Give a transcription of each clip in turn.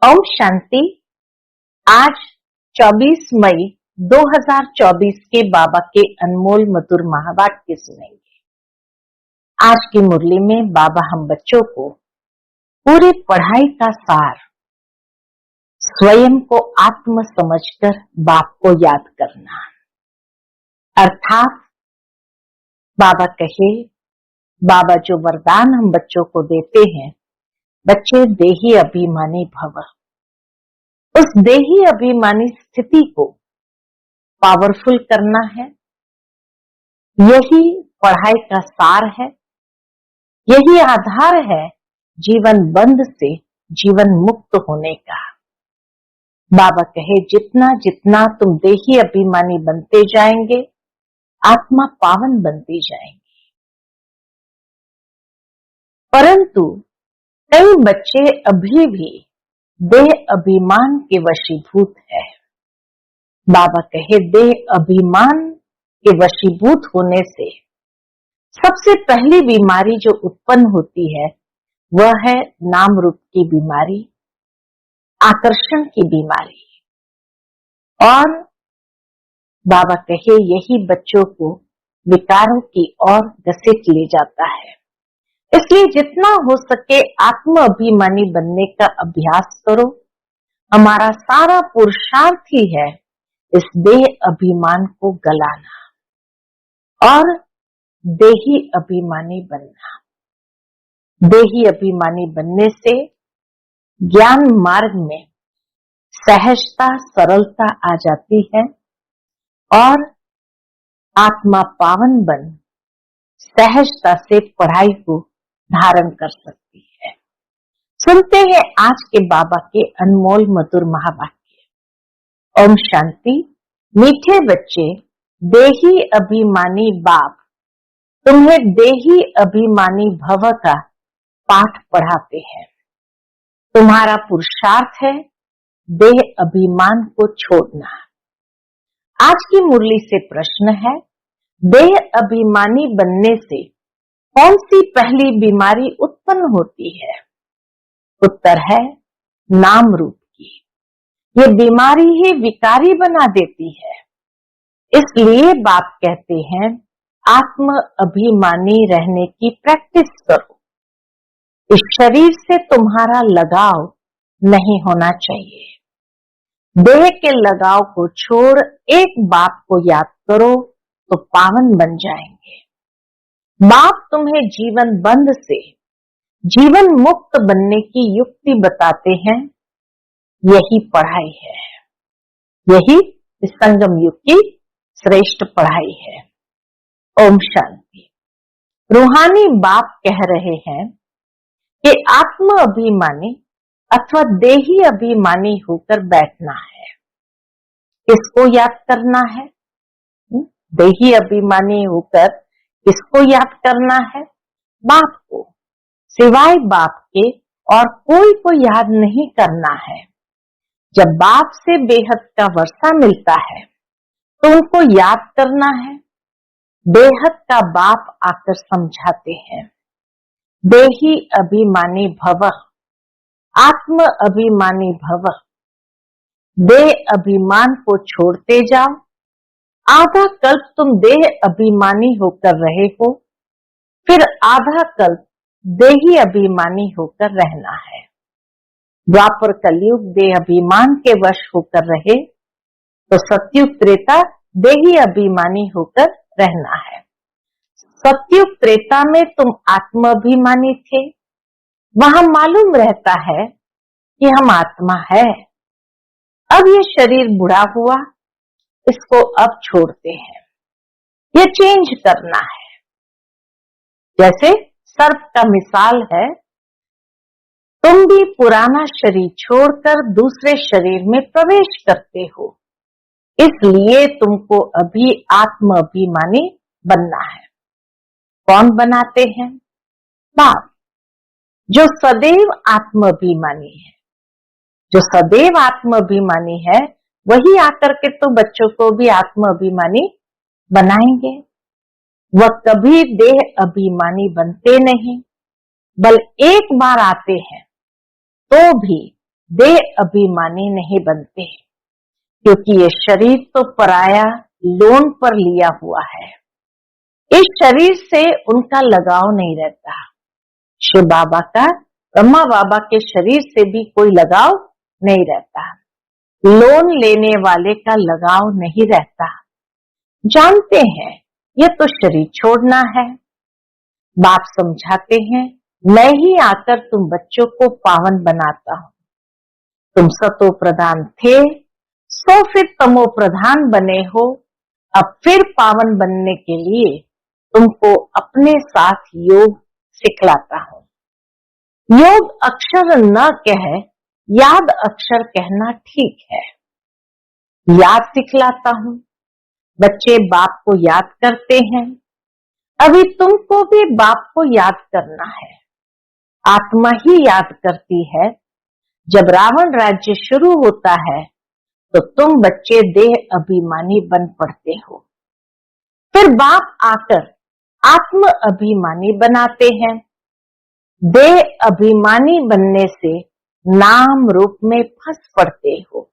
ओम शांति। आज 24 मई 2024 के बाबा के अनमोल मधुर महावाक्य सुनेंगे। आज की मुरली में बाबा हम बच्चों को पूरी पढ़ाई का सार, स्वयं को आत्म समझकर बाप को याद करना, अर्थात बाबा कहे, बाबा जो वरदान हम बच्चों को देते हैं, बच्चे देही अभिमानी भव, उस देही अभिमानी स्थिति को पावरफुल करना है। यही पढ़ाई का सार है, यही आधार है जीवन बंध से जीवन मुक्त होने का। बाबा कहे, जितना जितना तुम देही अभिमानी बनते जाएंगे, आत्मा पावन बनती जाएंगी। परंतु कई बच्चे अभी भी देह अभिमान के वशीभूत है। बाबा कहे, देह अभिमान के वशीभूत होने से सबसे पहली बीमारी जो उत्पन्न होती है वह है नाम रूप की बीमारी, आकर्षण की बीमारी। और बाबा कहे, यही बच्चों को विकारों की ओर घसीट ले जाता है। इसलिए जितना हो सके आत्म अभिमानी बनने का अभ्यास करो। हमारा सारा पुरुषार्थ ही है इस देह अभिमान को गलाना और देही अभिमानी बनना। देही अभिमानी बनने से ज्ञान मार्ग में सहजता, सरलता आ जाती है और आत्मा पावन बन सहजता से पढ़ाई को धारण कर सकती है। सुनते हैं आज के बाबा के अनमोल मधुर महावाक्य। ओम शांति। मीठे बच्चे, देही अभिमानी बाप तुम्हें देही अभिमानी भव का पाठ पढ़ाते हैं। तुम्हारा पुरुषार्थ है देह अभिमान को छोड़ना। आज की मुरली से प्रश्न है, देह अभिमानी बनने से कौन सी पहली बीमारी उत्पन्न होती है? उत्तर है नाम रूप की। ये बीमारी ही विकारी बना देती है। इसलिए बाप कहते हैं, आत्म अभिमानी रहने की प्रैक्टिस करो। इस शरीर से तुम्हारा लगाव नहीं होना चाहिए। देह के लगाव को छोड़ एक बाप को याद करो तो पावन बन जाएंगे। बाप तुम्हें जीवन बंध से जीवन मुक्त बनने की युक्ति बताते हैं। यही पढ़ाई है, यही इस संगम युग की श्रेष्ठ पढ़ाई है। ओम शांति। रूहानी बाप कह रहे हैं कि आत्म अभिमानी अथवा देही अभिमानी होकर बैठना है। किसको याद करना है? देही अभिमानी होकर किसको याद करना है? बाप को। सिवाय बाप के और कोई को याद नहीं करना है। जब बाप से बेहद का वर्षा मिलता है तो उनको याद करना है। बेहद का बाप आकर समझाते हैं, देही अभिमानी भव, आत्म अभिमानी भव। देह अभिमान को छोड़ते जाओ। आधा कल्प तुम देह अभिमानी होकर रहे हो, फिर आधा कल्प देही अभिमानी होकर रहना है। द्वापर कलयुग देह अभिमान के वश होकर रहे तो सतयुग त्रेता देही अभिमानी होकर रहना है। सतयुग त्रेता में तुम आत्म अभिमानी थे। वहां मालूम रहता है कि हम आत्मा है। अब ये शरीर बुढ़ा हुआ, इसको अब छोड़ते हैं। ये चेंज करना है। जैसे सर्प का मिसाल है, तुम भी पुराना शरीर छोड़कर दूसरे शरीर में प्रवेश करते हो। इसलिए तुमको अभी आत्म अभिमानी बनना है। कौन बनाते हैं? बाप, जो सदैव आत्म अभिमानी है। जो सदैव आत्म अभिमानी है वही आकर के तो बच्चों को भी आत्म अभिमानी बनाएंगे। वह कभी देह अभिमानी बनते नहीं, बल एक बार आते हैं तो भी देह अभिमानी नहीं बनते, क्योंकि ये शरीर तो पराया लोन पर लिया हुआ है। इस शरीर से उनका लगाव नहीं रहता। शिव बाबा का, ब्रह्मा बाबा के शरीर से भी कोई लगाव नहीं रहता। लोन लेने वाले का लगाव नहीं रहता। जानते हैं ये तो शरीर छोड़ना है। बाप समझाते हैं, मैं ही आकर तुम बच्चों को पावन बनाता हूं। तुम सतो प्रधान थे, सो फिर तमो प्रधान बने हो। अब फिर पावन बनने के लिए तुमको अपने साथ योग सिखलाता हूं। योग अक्षर न कह, याद अक्षर कहना ठीक है। याद सिखलाता हूं। बच्चे बाप को याद करते हैं। अभी तुमको भी बाप को याद करना है। आत्मा ही याद करती है। जब रावण राज्य शुरू होता है तो तुम बच्चे देह अभिमानी बन पड़ते हो। फिर बाप आकर आत्म अभिमानी बनाते हैं। देह अभिमानी बनने से नाम रूप में फंस पड़ते हो,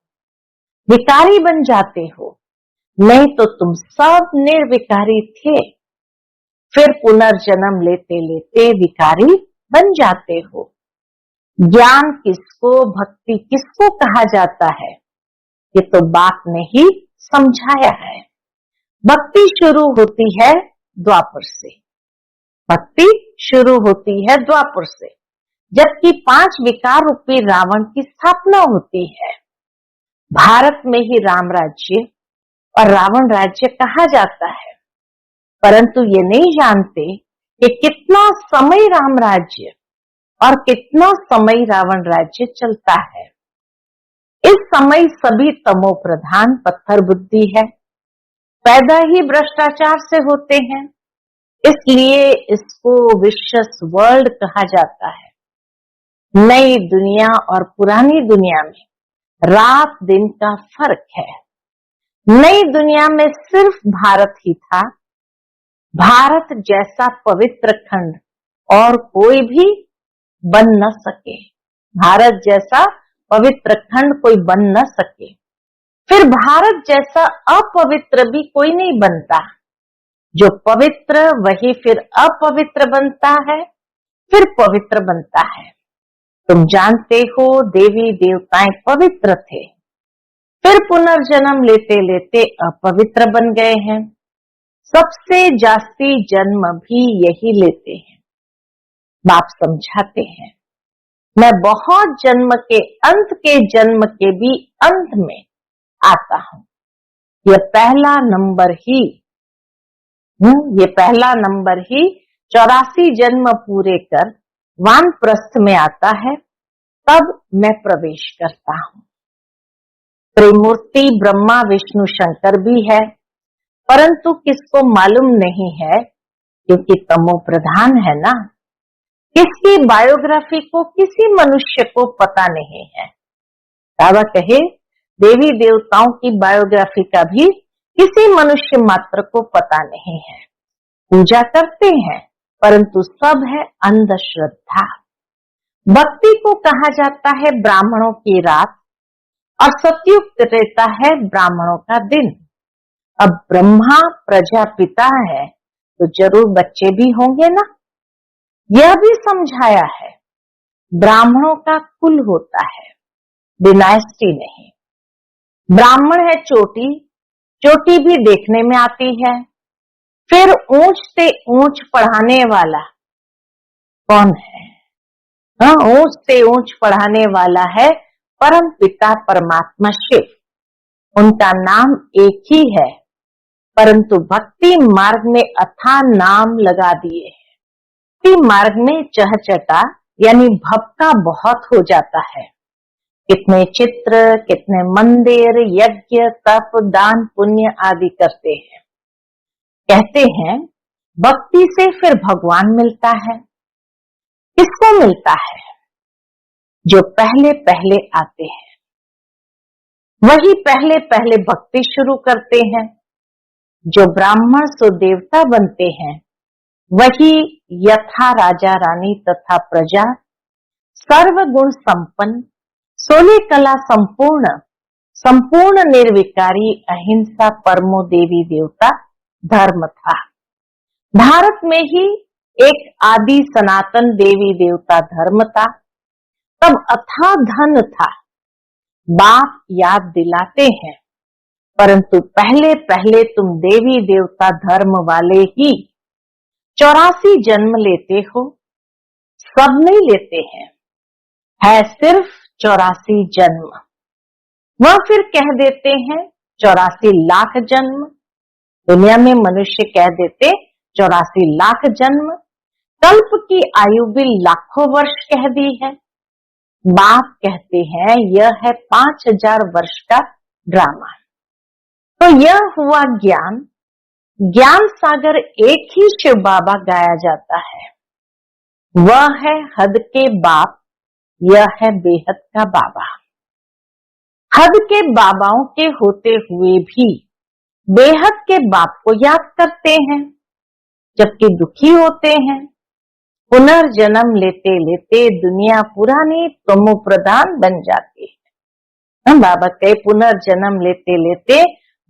विकारी बन जाते हो। नहीं तो तुम सब निर्विकारी थे। फिर पुनर्जन्म लेते लेते विकारी बन जाते हो। ज्ञान किसको, भक्ति किसको कहा जाता है, ये तो बाप ने ही समझाया है। भक्ति शुरू होती है द्वापर से। भक्ति शुरू होती है द्वापर से, जबकि 5 विकार रूपी रावण की स्थापना होती है। भारत में ही राम राज्य और रावण राज्य कहा जाता है, परंतु ये नहीं जानते कि कितना समय राम राज्य और कितना समय रावण राज्य चलता है। इस समय सभी तमो प्रधान पत्थर बुद्धि है, पैदा ही भ्रष्टाचार से होते हैं, इसलिए इसको विशेष वर्ल्ड कहा जाता है। नई दुनिया और पुरानी दुनिया में रात दिन का फर्क है। नई दुनिया में सिर्फ भारत ही था। भारत जैसा पवित्र खंड और कोई भी बन न सके। भारत जैसा पवित्र खंड कोई बन न सके। फिर भारत जैसा अपवित्र भी कोई नहीं बनता। जो पवित्र वही फिर अपवित्र बनता है, फिर पवित्र बनता है। तुम जानते हो देवी देवताएं पवित्र थे, फिर पुनर्जन्म लेते लेते अपवित्र बन गए हैं। सबसे जास्ती जन्म भी यही लेते हैं। बाप समझाते हैं, मैं बहुत जन्म के अंत के जन्म के भी अंत में आता हूं। यह पहला नंबर ही 84 जन्म पूरे कर वानप्रस्थ में आता है, तब मैं प्रवेश करता हूं। त्रिमूर्ति ब्रह्मा विष्णु शंकर भी है, परंतु किसको मालूम नहीं है, क्योंकि तमो प्रधान है ना। किसकी बायोग्राफी को किसी मनुष्य को पता नहीं है। बाबा कहे देवी देवताओं की बायोग्राफी का भी किसी मनुष्य मात्र को पता नहीं है। पूजा करते हैं, परंतु सब है अंधश्रद्धा। भक्ति को कहा जाता है ब्राह्मणों की रात और सतयुग रहता है ब्राह्मणों का दिन। अब ब्रह्मा प्रजापिता है तो जरूर बच्चे भी होंगे ना। यह भी समझाया है, ब्राह्मणों का कुल होता है, डिनास्टी नहीं। ब्राह्मण है चोटी, चोटी भी देखने में आती है। फिर ऊंच से ऊंच पढ़ाने वाला कौन है? ऊंच से ऊंच पढ़ाने वाला है परम पिता परमात्मा शिव। उनका नाम एक ही है, परंतु भक्ति मार्ग में अथाह नाम लगा दिए हैं। भक्ति मार्ग में चहचटा यानी भपका बहुत हो जाता है। कितने चित्र, कितने मंदिर, यज्ञ, तप, दान, पुण्य आदि करते हैं। कहते हैं भक्ति से फिर भगवान मिलता है। किसको मिलता है? जो पहले पहले आते हैं, वही पहले पहले भक्ति शुरू करते हैं। जो ब्राह्मण सो देवता बनते हैं, वही यथा राजा रानी तथा प्रजा सर्वगुण संपन्न सोले कला संपूर्ण संपूर्ण निर्विकारी अहिंसा परमो देवी देवता धर्म था। भारत में ही एक आदि सनातन देवी देवता धर्म था। तब अथाह धन था। बाप याद दिलाते हैं, परंतु पहले पहले तुम देवी देवता धर्म वाले ही 84 जन्म लेते हो। सब नहीं लेते हैं, है सिर्फ 84 जन्म। वह फिर कह देते हैं 84 लाख जन्म। दुनिया में मनुष्य कह देते 84 लाख जन्म। कल्प की आयु भी लाखों वर्ष कह दी है। बाप कहते हैं यह है 5000 वर्ष का ड्रामा। तो यह हुआ ज्ञान। ज्ञान सागर एक ही शिव बाबा गाया जाता है। वह है हद के बाप, यह है बेहद का बाबा। हद के बाबाओं के होते हुए भी बेहद के बाप को याद करते हैं। जबकि दुखी होते हैं, पुनर्जन्म लेते लेते दुनिया पुरानी तमो प्रधान बन जाती है। बाबा के पुनर्जन्म लेते लेते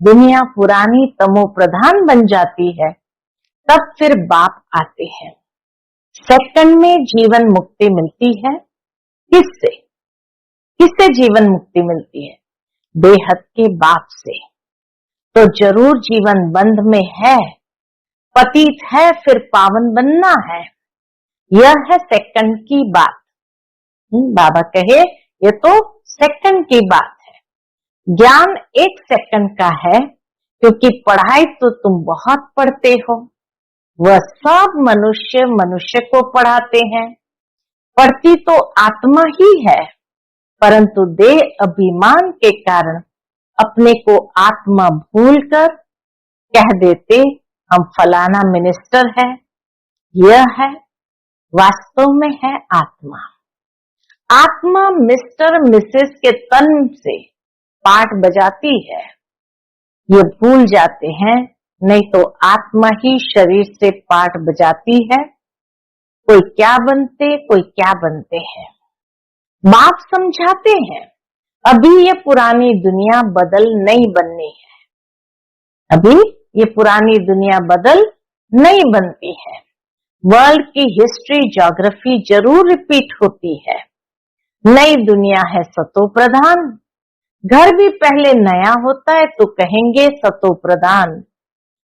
दुनिया पुरानी तमो प्रधान बन जाती है। तब फिर बाप आते हैं। सेकंड में जीवन मुक्ति मिलती है। किससे? किससे जीवन मुक्ति मिलती है? बेहद के बाप से। तो जरूर जीवन बंध में है, पतित है, फिर पावन बनना है। यह है सेकंड की बात। बाबा कहे ये तो सेकंड की बात है। ज्ञान 1 सेकंड का है, क्योंकि पढ़ाई तो तुम बहुत पढ़ते हो। वह सब मनुष्य मनुष्य को पढ़ाते हैं। पढ़ती तो आत्मा ही है, परंतु देह अभिमान के कारण अपने को आत्मा भूलकर कह देते हम फलाना मिनिस्टर है। यह है, वास्तव में है आत्मा। आत्मा मिस्टर मिसेस के तन से पाठ बजाती है। ये भूल जाते हैं, नहीं तो आत्मा ही शरीर से पाठ बजाती है। कोई क्या बनते, कोई क्या बनते हैं। बाप समझाते हैं अभी ये पुरानी दुनिया बदल नहीं बननी है। अभी ये पुरानी दुनिया बदल नहीं बनती है। वर्ल्ड की हिस्ट्री ज्योग्राफी जरूर रिपीट होती है। नई दुनिया है सतो प्रधान। घर भी पहले नया होता है तो कहेंगे सतो प्रधान,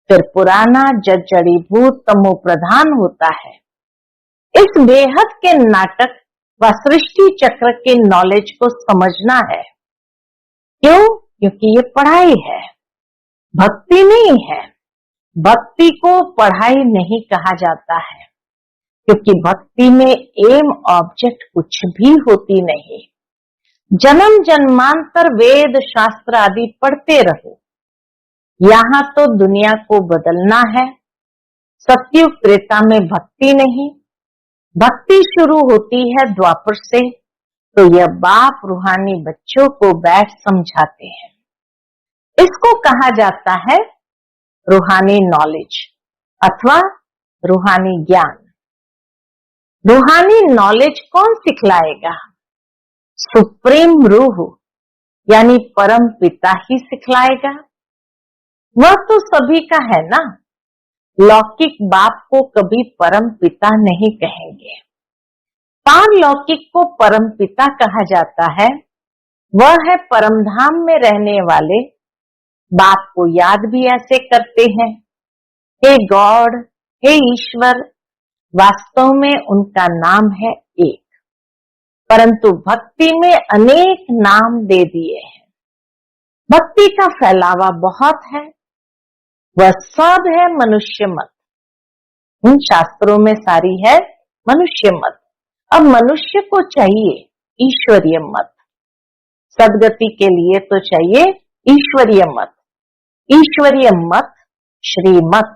फिर पुराना जड़ीभूत तमो प्रधान होता है। इस बेहद के नाटक व सृष्टि चक्र के नॉलेज को समझना है। क्यों? क्योंकि ये पढ़ाई है, भक्ति नहीं है। भक्ति को पढ़ाई नहीं कहा जाता है, क्योंकि भक्ति में एम ऑब्जेक्ट कुछ भी होती नहीं। जन्म जन्मांतर वेद शास्त्र आदि पढ़ते रहो। यहाँ तो दुनिया को बदलना है। सत्युग त्रेता में भक्ति नहीं। भक्ति शुरू होती है द्वापर से। तो यह बाप रूहानी बच्चों को बैठ समझाते हैं। इसको कहा जाता है रूहानी नॉलेज अथवा रूहानी ज्ञान। रूहानी नॉलेज कौन सिखलाएगा? सुप्रीम रूह यानी परम पिता ही सिखलाएगा। वह तो सभी का है ना। लौकिक बाप को कभी परम पिता नहीं कहेंगे। पारलौकिक को परम पिता कहा जाता है। वह है परम धाम में रहने वाले। बाप को याद भी ऐसे करते हैं, हे गॉड, हे ईश्वर। वास्तव में उनका नाम है एक, परंतु भक्ति में अनेक नाम दे दिए हैं। भक्ति का फैलावा बहुत है। वह सब है मनुष्य मत। उन शास्त्रों में सारी है मनुष्य मत। अब मनुष्य को चाहिए ईश्वरीय मत। सदगति के लिए तो चाहिए ईश्वरीय मत। ईश्वरीय मत श्रीमत।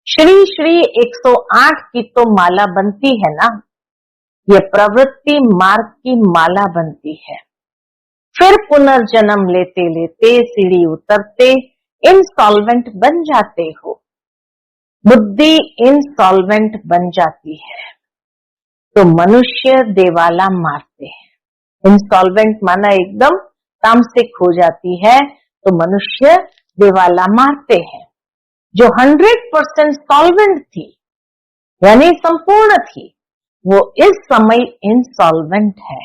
श्री श्री 108 की तो माला बनती है ना। ये प्रवृत्ति मार्ग की माला बनती है। फिर पुनर्जन्म लेते लेते सीढ़ी उतरते इंसॉल्वेंट बन जाते हो। बुद्धि इंसॉल्वेंट बन जाती है तो मनुष्य देवाला मारते हैं। इंसॉल्वेंट माना एकदम तामसिक हो जाती है तो मनुष्य दिवाला मारते हैं। जो 100% सॉल्वेंट थी यानी संपूर्ण थी, वो इस समय इंसॉल्वेंट है।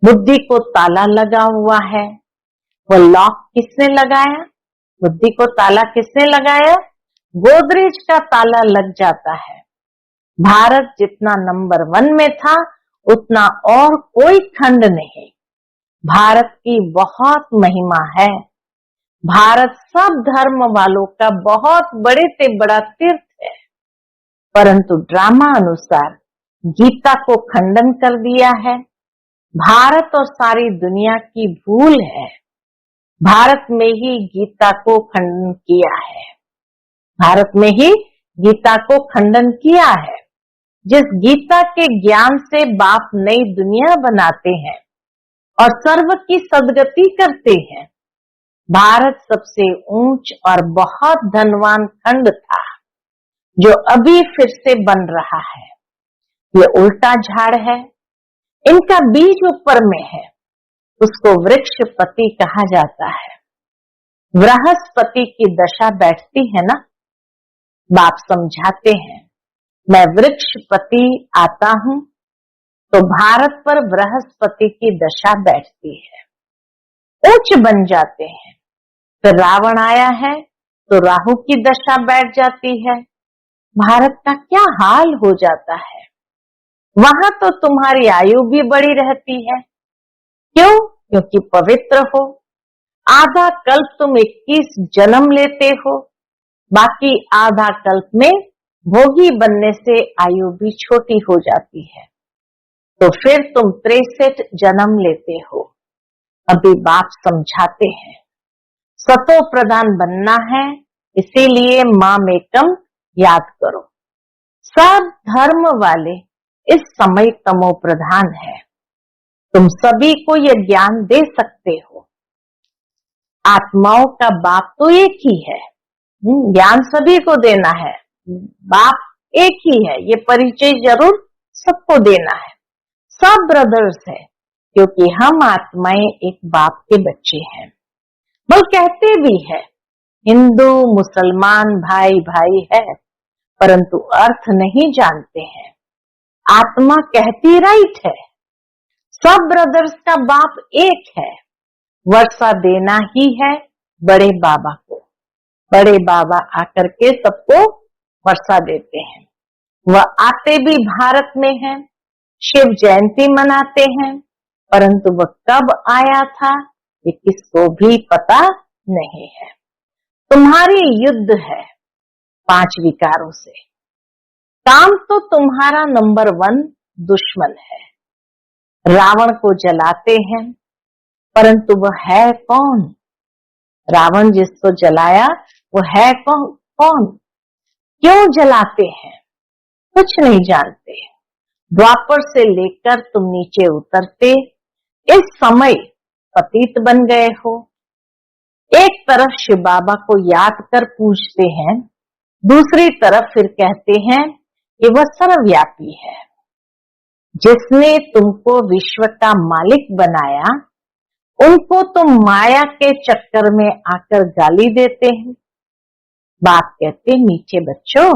बुद्धि को ताला लगा हुआ है। वो लॉक किसने लगाया? बुद्धि को ताला किसने लगाया? गोदरेज का ताला लग जाता है। भारत जितना नंबर 1 में था उतना और कोई खंड नहीं। भारत की बहुत महिमा है। भारत सब धर्म वालों का बहुत बड़े से बड़ा तीर्थ है, परंतु ड्रामा अनुसार गीता को खंडन कर दिया है। भारत और सारी दुनिया की भूल है। भारत में ही गीता को खंडन किया है। भारत में ही गीता को खंडन किया है। जिस गीता के ज्ञान से बाप नई दुनिया बनाते हैं और सर्व की सदगति करते हैं। भारत सबसे ऊंच और बहुत धनवान खंड था जो अभी फिर से बन रहा है। ये उल्टा झाड़ है। इनका बीज ऊपर में है, उसको वृक्षपति कहा जाता है। बृहस्पति की दशा बैठती है ना, बाप समझाते हैं मैं वृक्षपति आता हूं तो भारत पर बृहस्पति की दशा बैठती है। उच्च बन जाते हैं। फिर रावण आया है तो राहु की दशा बैठ जाती है। भारत का क्या हाल हो जाता है। वहां तो तुम्हारी आयु भी बड़ी रहती है। क्यों? क्योंकि पवित्र हो। आधा कल्प तुम 21 जन्म लेते हो, बाकी आधा कल्प में भोगी बनने से आयु भी छोटी हो जाती है, तो फिर तुम 63 जन्म लेते हो। अभी बाप समझाते हैं सतो प्रधान बनना है, इसीलिए माम एकम याद करो। सब धर्म वाले इस समय तमो प्रधान है। तुम सभी को यह ज्ञान दे सकते हो। आत्माओं का बाप तो एक ही है। ज्ञान सभी को देना है। बाप एक ही है, ये परिचय जरूर सबको देना है। सब ब्रदर्स है, क्योंकि हम आत्माएं एक बाप के बच्चे हैं। बल कहते भी है हिंदू मुसलमान भाई भाई है, परंतु अर्थ नहीं जानते हैं। आत्मा कहती राइट है। सब ब्रदर्स का बाप एक है। वर्षा देना ही है बड़े बाबा को। बड़े बाबा आकर के सबको वर्षा देते हैं। वह आते भी भारत में हैं, शिव जयंती मनाते हैं, परंतु वह कब आया था ये किसको भी पता नहीं है। तुम्हारी युद्ध है 5 विकारों से। काम तो तुम्हारा नंबर 1 दुश्मन है। रावण को जलाते हैं, परंतु वह है कौन? रावण जिसको जलाया वो है कौन? क्यों जलाते हैं? कुछ नहीं जानते। द्वापर से लेकर तुम नीचे उतरते इस समय पतित बन गए हो। एक तरफ शिव बाबा को याद कर पूजते हैं, दूसरी तरफ फिर कहते हैं कि वह सर्वव्यापी है। जिसने तुमको विश्व का मालिक बनाया, उनको तुम माया के चक्कर में आकर गाली देते हैं। बाप कहते मीठे बच्चों,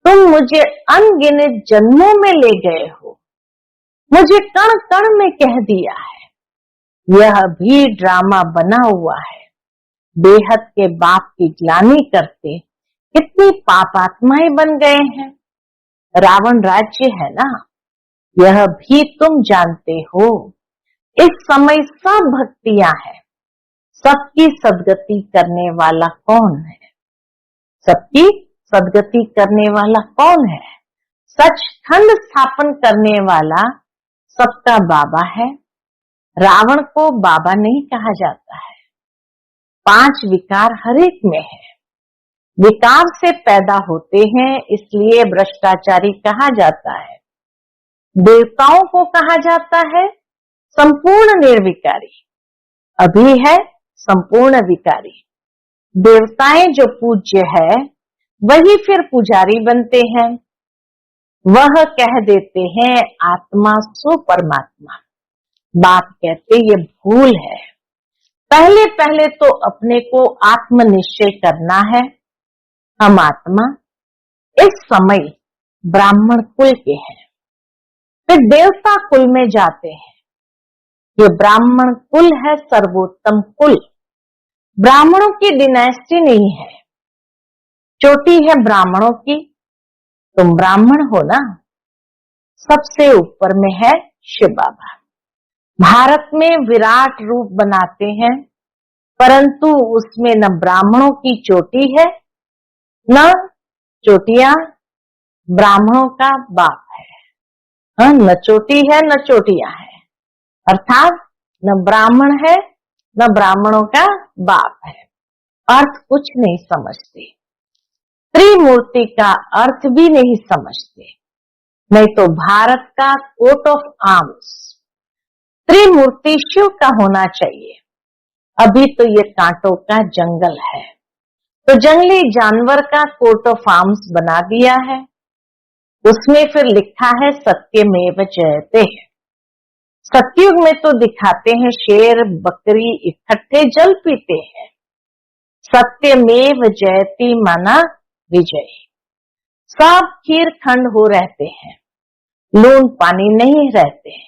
तुम मुझे अनगिनत जन्मों में ले गए हो, मुझे कण कण में कह दिया है। यह भी ड्रामा बना हुआ है। बेहद के बाप की ग्लानि करते कितनी पापात्माएं बन गए हैं। रावण राज्य है ना, यह भी तुम जानते हो। इस समय सब भक्तियां हैं। सबकी सदगति करने वाला कौन है? सबकी सदगति करने वाला कौन है? सचखंड स्थापन करने वाला सबका बाबा है। रावण को बाबा नहीं कहा जाता है। 5 विकार हर एक में है। विकार से पैदा होते हैं, इसलिए भ्रष्टाचारी कहा जाता है। देवताओं को कहा जाता है संपूर्ण निर्विकारी। अभी है संपूर्ण विकारी। देवताएं जो पूज्य है वही फिर पुजारी बनते हैं। वह कह देते हैं आत्मा सो परमात्मा। बाप कहते ये भूल है। पहले पहले तो अपने को आत्मनिश्चय करना है। हम आत्मा इस समय ब्राह्मण कुल के हैं, फिर देवता कुल में जाते हैं। ये ब्राह्मण कुल है, सर्वोत्तम कुल। ब्राह्मणों की डिनेस्टी नहीं है, चोटी है ब्राह्मणों की। तुम ब्राह्मण हो ना। सबसे ऊपर में है शिव बाबा। भारत में विराट रूप बनाते हैं, परंतु उसमें न ब्राह्मणों की चोटी है, न चोटियां ब्राह्मणों का बाप है। हाँ, न चोटी है न चोटियां है, अर्थात न ब्राह्मण है न ब्राह्मणों का बाप है। अर्थ कुछ नहीं समझते, त्रिमूर्ति का अर्थ भी नहीं समझते। नहीं तो भारत का कोट ऑफ आर्म्स त्रिमूर्ति शिव का होना चाहिए। अभी तो ये कांटों का जंगल है, तो जंगली जानवर का कोट ऑफ आर्म्स बना दिया है। उसमें फिर लिखा है सत्यमेव जयते। सतयुग में तो दिखाते हैं शेर बकरी इकट्ठे जल पीते हैं। सत्यमेव जयती माना विजय। सब खीर खंड हो रहते हैं, लून पानी नहीं रहते हैं।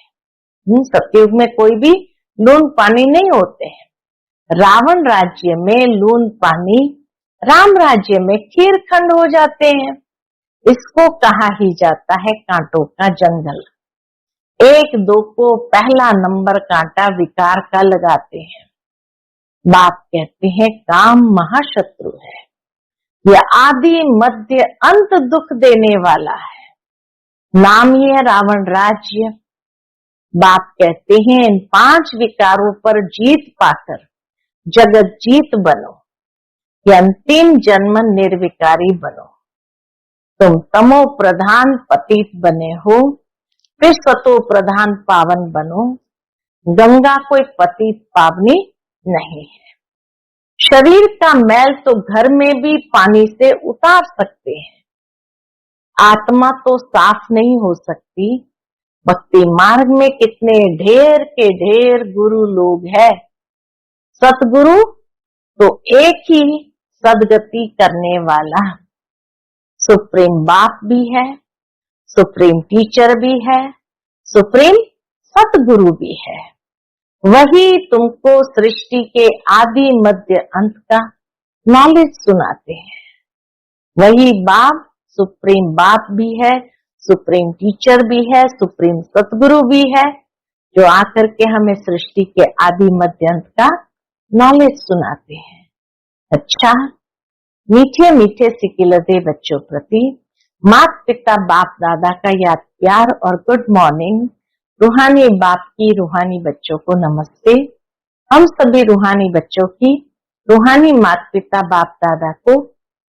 सतयुग में कोई भी लून पानी नहीं होते हैं। रावण राज्य में लून पानी, राम राज्य में खीर खंड हो जाते हैं। इसको कहा ही जाता है कांटों का जंगल। एक दो को पहला नंबर कांटा विकार का लगाते हैं। बाप कहते हैं काम महाशत्रु है, यह आदि मध्य अंत दुख देने वाला है। नाम ही है रावण राज्य। बाप कहते हैं इन 5 विकारों पर जीत पाकर जगत जीत बनो, या अंतिम जन्म निर्विकारी बनो। तुम तमो प्रधान पतित बने हो, फिर सतो प्रधान पावन बनो। गंगा कोई पतित पावनी नहीं है। शरीर का मैल तो घर में भी पानी से उतार सकते हैं, आत्मा तो साफ नहीं हो सकती। भक्ति मार्ग में कितने ढेर के ढेर गुरु लोग हैं। सतगुरु तो एक ही सदगति करने वाला सुप्रीम बाप भी है, सुप्रीम टीचर भी है, सुप्रीम सतगुरु भी है। वही तुमको सृष्टि के आदि मध्य अंत का नॉलेज सुनाते हैं। वही बाप सुप्रीम बाप भी है, सुप्रीम टीचर भी है, सुप्रीम सतगुरु भी है, जो आकर के हमें सृष्टि के आदि मध्य अंत का नॉलेज सुनाते हैं। अच्छा, मीठे मीठे सिकिलते बच्चों प्रति माता पिता बाप दादा का याद प्यार और गुड मॉर्निंग। रूहानी बाप की रूहानी बच्चों को नमस्ते। हम सभी रूहानी बच्चों की रूहानी माता पिता बाप दादा को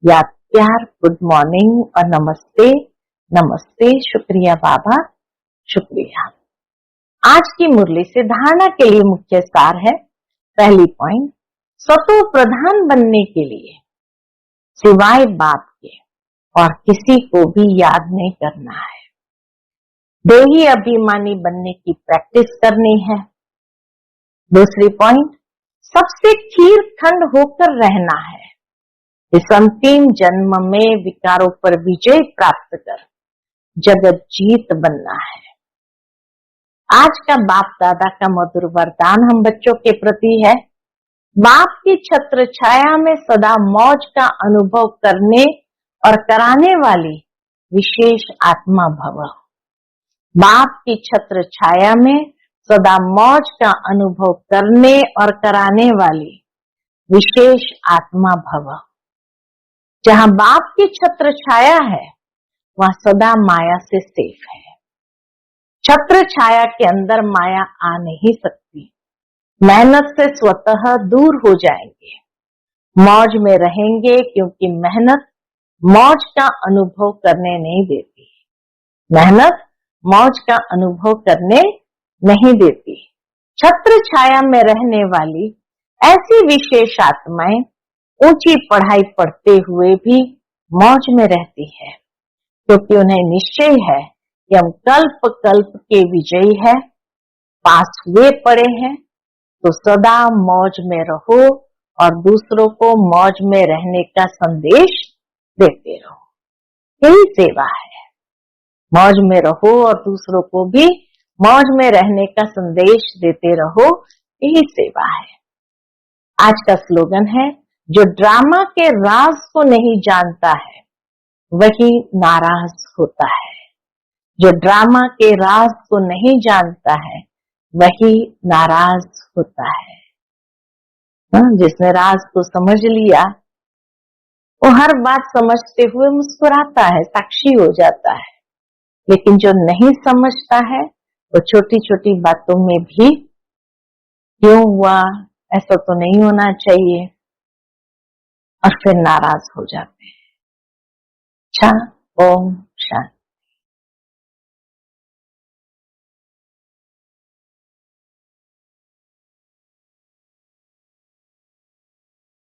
याद प्यार, गुड मॉर्निंग और नमस्ते। नमस्ते, शुक्रिया बाबा, शुक्रिया। आज की मुरली से धारणा के लिए मुख्य सार है। पहली पॉइंट, सतो प्रधान बनने के लिए सिवाय बाप के और किसी को भी याद नहीं करना है। देही अभिमानी बनने की प्रैक्टिस करनी है। दूसरी पॉइंट, सबसे खीर खंड होकर रहना है। इस अंतिम जन्म में विकारों पर विजय प्राप्त कर जगत जीत बनना है। आज का बाप दादा का मधुर वरदान हम बच्चों के प्रति है। बाप की छत्र छाया में सदा मौज का अनुभव करने और कराने वाली विशेष आत्मा भव। बाप की छत्र छाया में सदा मौज का अनुभव करने और कराने वाली विशेष आत्मा भव। जहां बाप की छत्र छाया है, वहां सदा माया से सेफ है। छत्र छाया के अंदर माया आ नहीं सकती। मेहनत से स्वतः दूर हो जाएंगे, मौज में रहेंगे, क्योंकि मेहनत मौज का अनुभव करने नहीं देती। मेहनत मौज का अनुभव करने नहीं देती। छत्र छाया में रहने वाली ऐसी विशेष आत्माएं ऊंची पढ़ाई पढ़ते हुए भी मौज में रहती है, क्योंकि उन्हें निश्चय है कि हम कल्प कल्प के विजयी है। पास हुए पड़े हैं, तो सदा मौज में रहो और दूसरों को मौज में रहने का संदेश देते रहो। यही सेवा है, मौज में रहो और दूसरों को भी मौज में रहने का संदेश देते रहो, यही सेवा है। आज का स्लोगन है, जो ड्रामा के राज को नहीं जानता है वही नाराज होता है। जो ड्रामा के राज को नहीं जानता है वही नाराज होता है। जिसने राज को समझ लिया वो हर बात समझते हुए मुस्कुराता है, साक्षी हो जाता है। लेकिन जो नहीं समझता है वो छोटी छोटी बातों में भी क्यों हुआ, ऐसा तो नहीं होना चाहिए, और फिर नाराज हो जाते हैं। अच्छा, ओम